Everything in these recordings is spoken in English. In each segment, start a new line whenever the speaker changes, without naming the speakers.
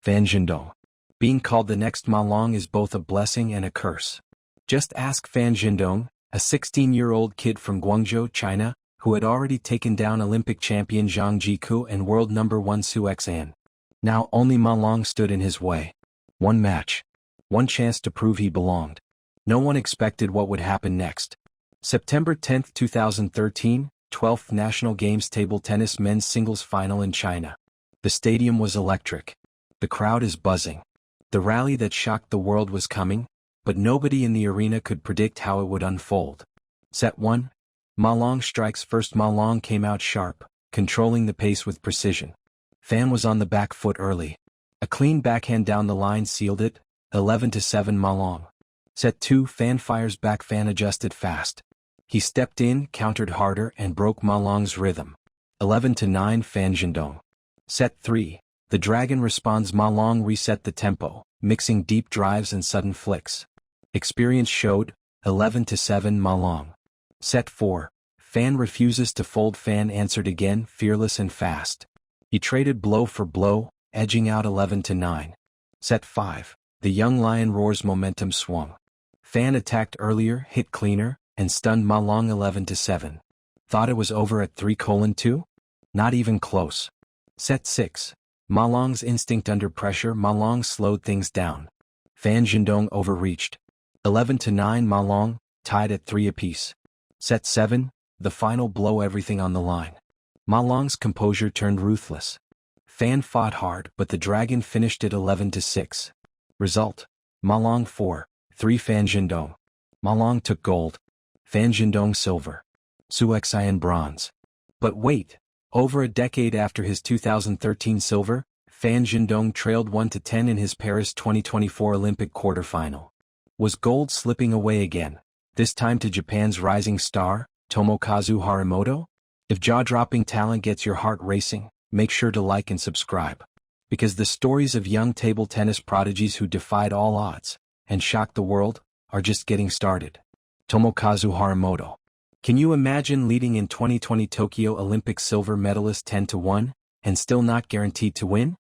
Fan Zhendong. Being called the next Ma Long is both a blessing and a curse. Just ask Fan Zhendong, a 16-year-old kid from Guangzhou, China, who had already taken down Olympic champion Zhang Jiku and world number 1 Su Xan. Now only Ma Long stood in his way. One match. One chance to prove he belonged. No one expected what would happen next. September 10, 2013, 12th National Games Table Tennis Men's Singles Final in China. The stadium was electric. The crowd is buzzing. The rally that shocked the world was coming, but nobody in the arena could predict how it would unfold. Set 1. Ma Long strikes first. Ma Long came out sharp, controlling the pace with precision. Fan was on the back foot early. A clean backhand down the line sealed it, 11-7 Ma Long. Set 2. Fan fires back. Fan adjusted fast. He stepped in, countered harder and broke Ma Long's rhythm. 11-9 Fan Zhendong. Set 3. The Dragon responds. Ma Long reset the tempo, mixing deep drives and sudden flicks. Experience showed, 11-7 Ma Long. Set 4. Fan refuses to fold. Fan answered again, fearless and fast. He traded blow for blow, edging out 11-9. Set 5. The young lion roars. Momentum swung. Fan attacked earlier, hit cleaner, and stunned Ma Long 11-7. Thought it was over at 3:2? Not even close. Set 6. Ma Long's instinct under pressure. Ma Long slowed things down. Fan Zhendong overreached. 11-9 Ma Long, tied at 3 apiece. Set 7. The final blow. Everything on the line. Ma Long's composure turned ruthless. Fan fought hard, but the Dragon finished it 11-6. Result: Ma Long 4-3 Fan Zhendong. Ma Long took gold. Fan Zhendong silver. Su Xian bronze. But wait, over a decade after his 2013 silver, Fan Zhendong trailed 1-10 in his Paris 2024 Olympic quarterfinal. Was gold slipping away again, this time to Japan's rising star, Tomokazu Harimoto? If jaw-dropping talent gets your heart racing, make sure to like and subscribe. Because the stories of young table tennis prodigies who defied all odds and shocked the world are just getting started. Tomokazu Harimoto. Can you imagine leading in 2020 Tokyo Olympic silver medalist 10-1, and still not guaranteed to win?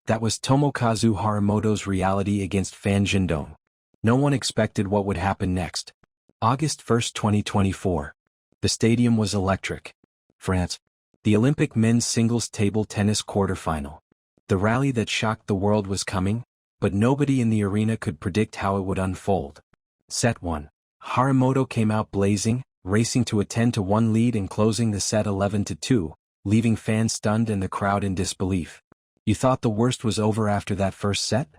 That was Tomokazu Harimoto's reality against Fan Zhendong. No one expected what would happen next. August 1, 2024. The stadium was electric. France. The Olympic men's singles table tennis quarterfinal. The rally that shocked the world was coming, but nobody in the arena could predict how it would unfold. Set 1. Harimoto came out blazing, racing to a 10-1 lead and closing the set 11-2, leaving fans stunned and the crowd in disbelief. You thought the worst was over after that first set?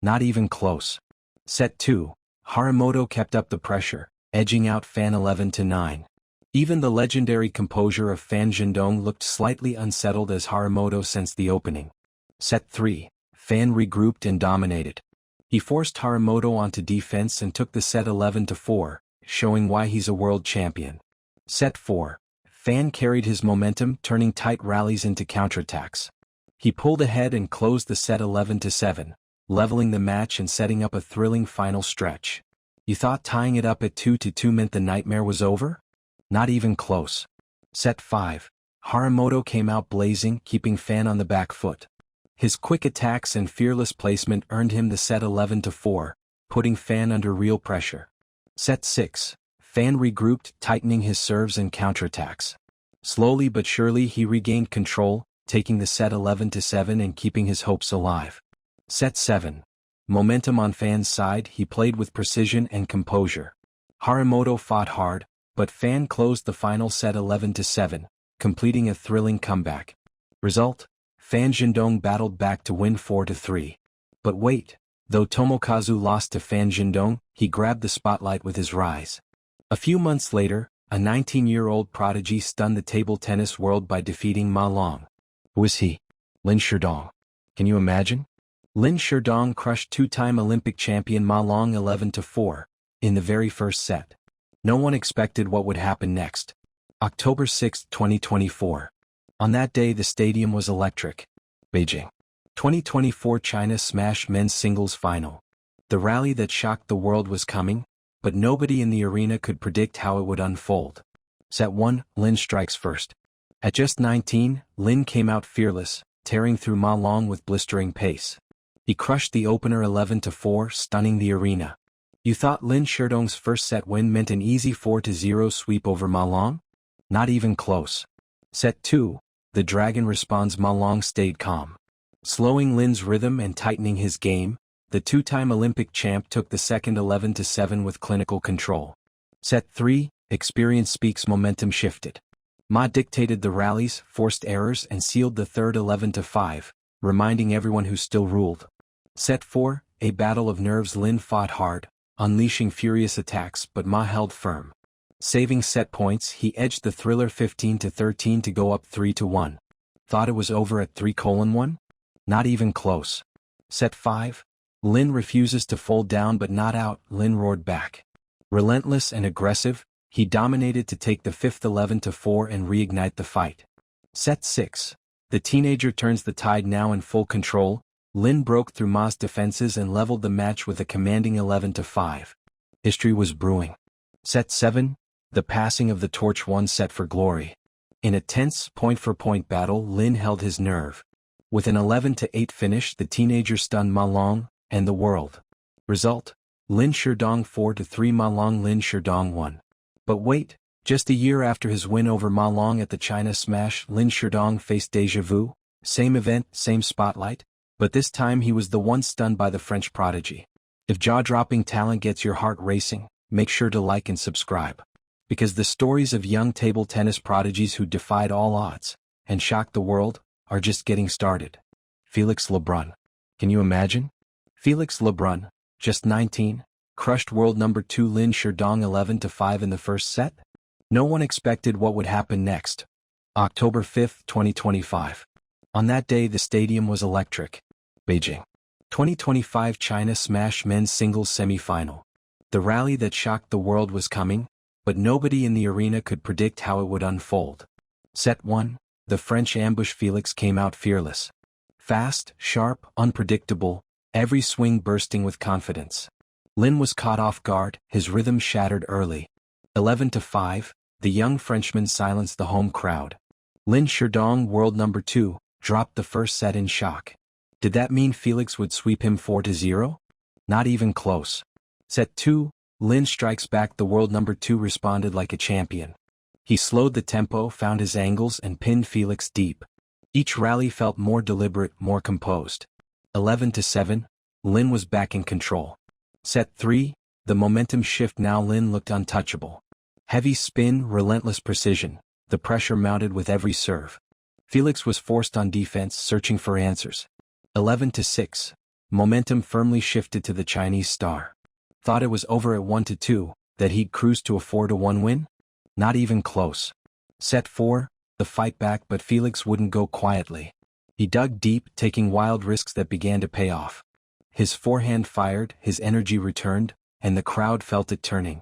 Not even close. Set 2. Harimoto kept up the pressure, edging out Fan 11-9. Even the legendary composure of Fan Zhendong looked slightly unsettled as Harimoto sensed the opening. Set 3. Fan regrouped and dominated. He forced Harimoto onto defense and took the set 11-4, showing why he's a world champion. Set 4. Fan carried his momentum, turning tight rallies into counterattacks. He pulled ahead and closed the set 11-7, leveling the match and setting up a thrilling final stretch. You thought tying it up at 2-2 meant the nightmare was over? Not even close. Set 5. Harimoto came out blazing, keeping Fan on the back foot. His quick attacks and fearless placement earned him the set 11-4, putting Fan under real pressure. Set 6. Fan regrouped, tightening his serves and counterattacks. Slowly but surely he regained control, taking the set 11-7 and keeping his hopes alive. Set 7. Momentum on Fan's side. He played with precision and composure. Harimoto fought hard, but Fan closed the final set 11-7, completing a thrilling comeback. Result: Fan Zhendong battled back to win 4-3. But wait, though Tomokazu lost to Fan Zhendong, he grabbed the spotlight with his rise. A few months later, a 19-year-old prodigy stunned the table tennis world by defeating Ma Long. Who is he? Lin Shidong. Can you imagine? Lin Shidong crushed two-time Olympic champion Ma Long 11-4, in the very first set. No one expected what would happen next. October 6, 2024. On that day the stadium was electric. Beijing. 2024 China Smash Men's Singles Final. The rally that shocked the world was coming, but nobody in the arena could predict how it would unfold. Set 1, Lin strikes first. At just 19, Lin came out fearless, tearing through Ma Long with blistering pace. He crushed the opener 11-4, stunning the arena. You thought Lin Shidong's first set win meant an easy 4-0 sweep over Ma Long? Not even close. Set 2, the Dragon responds. Ma Long stayed calm. Slowing Lin's rhythm and tightening his game, the two-time Olympic champ took the second 11-7 with clinical control. Set 3, experience speaks. Momentum shifted. Ma dictated the rallies, forced errors and sealed the third 11-5, reminding everyone who still ruled. Set 4, a battle of nerves. Lin fought hard, unleashing furious attacks, but Ma held firm. Saving set points, he edged the thriller 15-13 to go up 3-1. Thought it was over at 3:1? Not even close. Set 5, Lin refuses to fold down but not out. Lin roared back. Relentless and aggressive, he dominated to take the fifth 11-4 and reignite the fight. Set 6, the teenager turns the tide. Now in full control, Lin broke through Ma's defenses and leveled the match with a commanding 11-5. History was brewing. Set 7, the passing of the torch. One set for glory. In a tense, point-for-point battle, Lin held his nerve. With an 11-8 finish, the teenager stunned Ma Long and the world. Result: Lin Shidong 4-3. Ma Long. Lin Shidong won. But wait, just a year after his win over Ma Long at the China Smash, Lin Shidong faced déjà vu. Same event, same spotlight, but this time he was the one stunned by the French Prodigy. If jaw-dropping talent gets your heart racing, make sure to like and subscribe. Because the stories of young table tennis prodigies who defied all odds and shocked the world are just getting started. Felix Lebrun. Can you imagine? Felix Lebrun, just 19, crushed world number 2 Lin Shidong 11-5 in the first set? No one expected what would happen next. October 5, 2025. On that day the stadium was electric. Beijing. 2025 China Smash men's singles semi-final. The rally that shocked the world was coming, but nobody in the arena could predict how it would unfold. Set 1, the French ambush. Felix came out fearless. Fast, sharp, unpredictable, every swing bursting with confidence. Lin was caught off guard, his rhythm shattered early. 11-5, the young Frenchman silenced the home crowd. Lin Shidong, world number 2, dropped the first set in shock. Did that mean Felix would sweep him 4-0? Not even close. Set 2, Lin strikes back. The world number 2 responded like a champion. He slowed the tempo, found his angles and pinned Felix deep. Each rally felt more deliberate, more composed. 11-7, Lin was back in control. Set 3, the momentum shift. Now Lin looked untouchable. Heavy spin, relentless precision, the pressure mounted with every serve. Felix was forced on defense, searching for answers. 11-6, momentum firmly shifted to the Chinese star. Thought it was over at 1-2, that he'd cruise to a 4-1 win? Not even close. Set 4, the fight back, but Felix wouldn't go quietly. He dug deep, taking wild risks that began to pay off. His forehand fired, his energy returned, and the crowd felt it turning.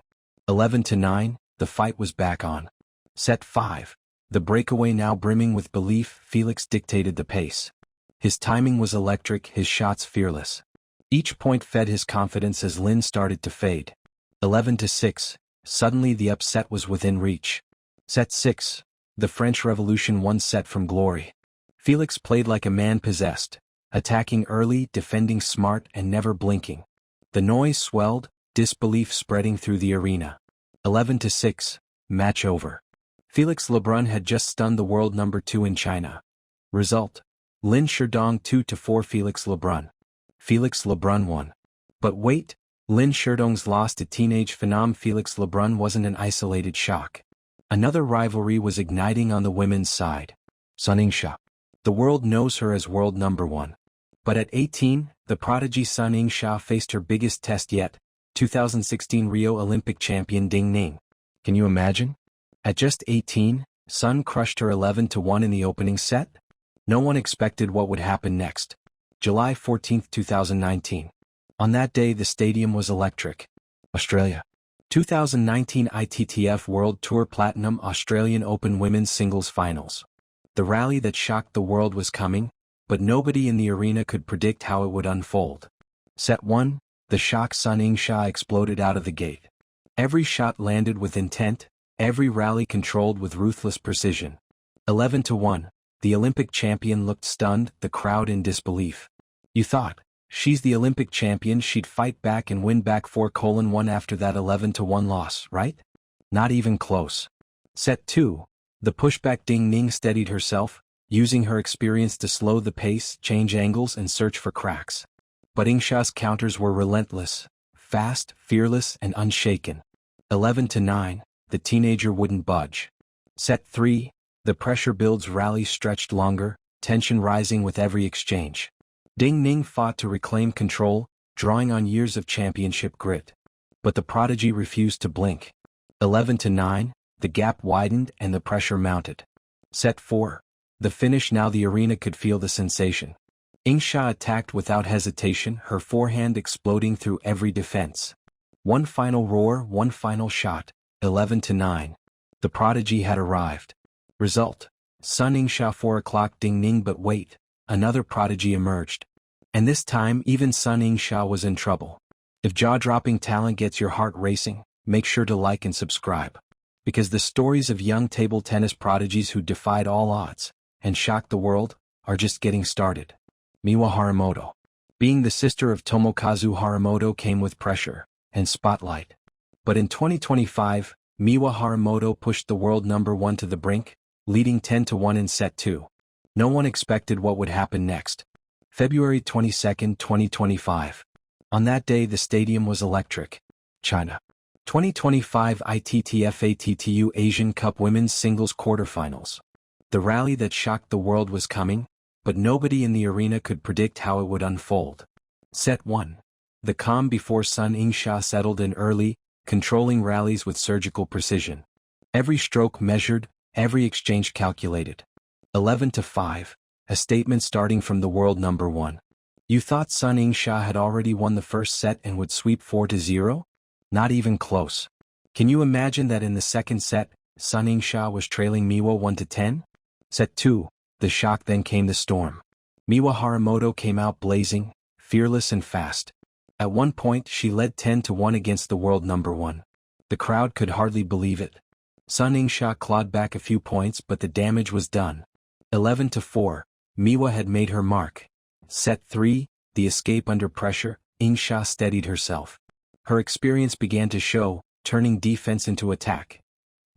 11-9, the fight was back on. Set 5, the breakaway. Now brimming with belief, Felix dictated the pace. His timing was electric, his shots fearless. Each point fed his confidence as Lin started to fade. 11-6, suddenly the upset was within reach. Set 6, the French Revolution. One set from glory. Felix played like a man possessed, attacking early, defending smart and never blinking. The noise swelled, disbelief spreading through the arena. 11-6, match over. Felix Lebrun had just stunned the world number 2 in China. Result: Lin Shidong 2-4. Felix Lebrun. Felix Lebrun won. But wait, Lin Shidong's loss to teenage phenom Felix Lebrun wasn't an isolated shock. Another rivalry was igniting on the women's side. Yingsha. The world knows her as world number 1. But at 18, the prodigy Yingsha faced her biggest test yet, 2016 Rio Olympic champion Ning. Can you imagine? At just 18, Sun crushed her 11-1 in the opening set? No one expected what would happen next. July 14, 2019. On that day the stadium was electric. Australia. 2019 ITTF World Tour Platinum Australian Open Women's Singles Finals. The rally that shocked the world was coming, but nobody in the arena could predict how it would unfold. Set 1, the shock Yingsha exploded out of the gate. Every shot landed with intent, every rally controlled with ruthless precision. 11-1, the Olympic champion looked stunned, the crowd in disbelief. You thought, She's the Olympic champion, she'd fight back and win back 4:1 after that 11-1 loss, right? Not even close. Set 2. The pushback. Ning steadied herself, using her experience to slow the pace, change angles and search for cracks. But Yingsha's counters were relentless, fast, fearless and unshaken. 11-9, the teenager wouldn't budge. Set 3. The pressure builds. Rally stretched longer, tension rising with every exchange. Ning fought to reclaim control, drawing on years of championship grit. But the Prodigy refused to blink. 11-9, the gap widened and the pressure mounted. Set 4. The finish. Now the arena could feel the sensation. Yingsha attacked without hesitation, her forehand exploding through every defense. One final roar, one final shot. 11-9. The Prodigy had arrived. Result: Sun Yingsha 4 o'clock. Ning. But wait, another Prodigy emerged. And this time even Sun Yingsha was in trouble. If jaw-dropping talent gets your heart racing, make sure to like and subscribe. Because the stories of young table tennis prodigies who defied all odds and shocked the world are just getting started. Miwa Harimoto. Being the sister of Tomokazu Harimoto came with pressure and spotlight. But in 2025, Miwa Harimoto pushed the world number 1 to the brink, leading 10-1 in set 2. No one expected what would happen next. February 22, 2025. On that day the stadium was electric. China. 2025 ITTF-ATTU Asian Cup Women's Singles Quarterfinals. The rally that shocked the world was coming, but nobody in the arena could predict how it would unfold. Set 1. The calm before Sun Yingsha settled in early, controlling rallies with surgical precision. Every stroke measured, every exchange calculated. 11-5, a statement starting from the world number 1. You thought Sun Yingsha had already won the first set and would sweep 4-0? Not even close. Can you imagine that in the second set, Sun Yingsha was trailing Miwa 1-10? Set 2, the shock. Then came the storm. Miwa Harimoto came out blazing, fearless and fast. At one point she led 10-1 against the world number 1. The crowd could hardly believe it. Sun Yingsha clawed back a few points but the damage was done. 11-4, Miwa had made her mark. Set 3, the escape under pressure. Yingsha steadied herself. Her experience began to show, turning defense into attack.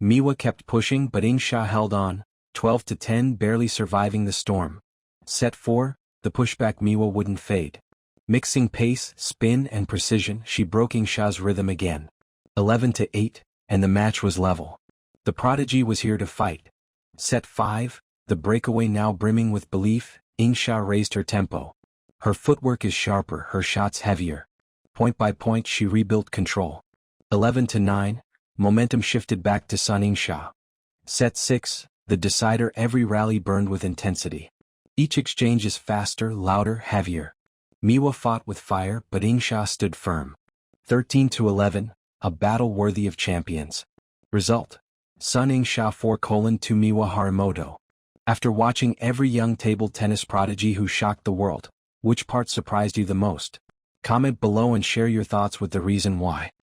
Miwa kept pushing but Yingsha held on, 12-10, barely surviving the storm. Set 4, the pushback. Miwa wouldn't fade. Mixing pace, spin and precision, she broke Yingsha's rhythm again. 11-8, and the match was level. The Prodigy was here to fight. Set 5, the breakaway. Now brimming with belief, Yingsha raised her tempo. Her footwork is sharper, her shots heavier. Point by point she rebuilt control. 11-9, momentum shifted back to Sun Yingsha. Set 6, the decider. Every rally burned with intensity. Each exchange is faster, louder, heavier. Miwa fought with fire but Yingsha stood firm. 13-11, a battle worthy of champions. Result: Sun Yingsha 4:2 Miwa Harimoto. After watching every young table tennis prodigy who shocked the world, which part surprised you the most? Comment below and share your thoughts with the reason why.